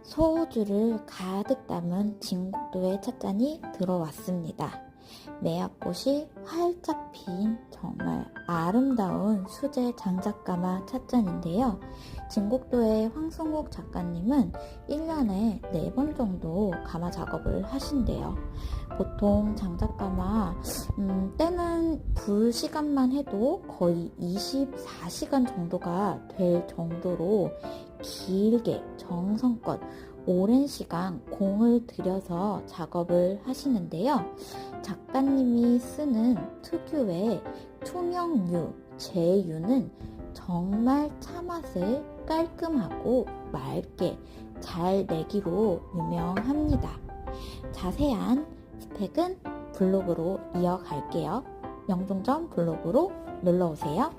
소주를 가득 담은 진국도의 찻잔이 들어왔습니다. 매화꽃이 활짝 핀 정말 아름다운 수제 장작가마 찻잔인데요. 진국도의 황승욱 작가님은 1년에 4번 정도 가마 작업을 하신대요. 보통 장작가마 때는 불 시간만 해도 거의 24시간 정도가 될 정도로 길게 정성껏 오랜 시간 공을 들여서 작업을 하시는데요. 작가님이 쓰는 특유의 투명유, 제유는 정말 차맛을 깔끔하고 맑게 잘 내기로 유명합니다. 자세한 스펙은 블로그로 이어갈게요. 영종점 블로그로 놀러오세요.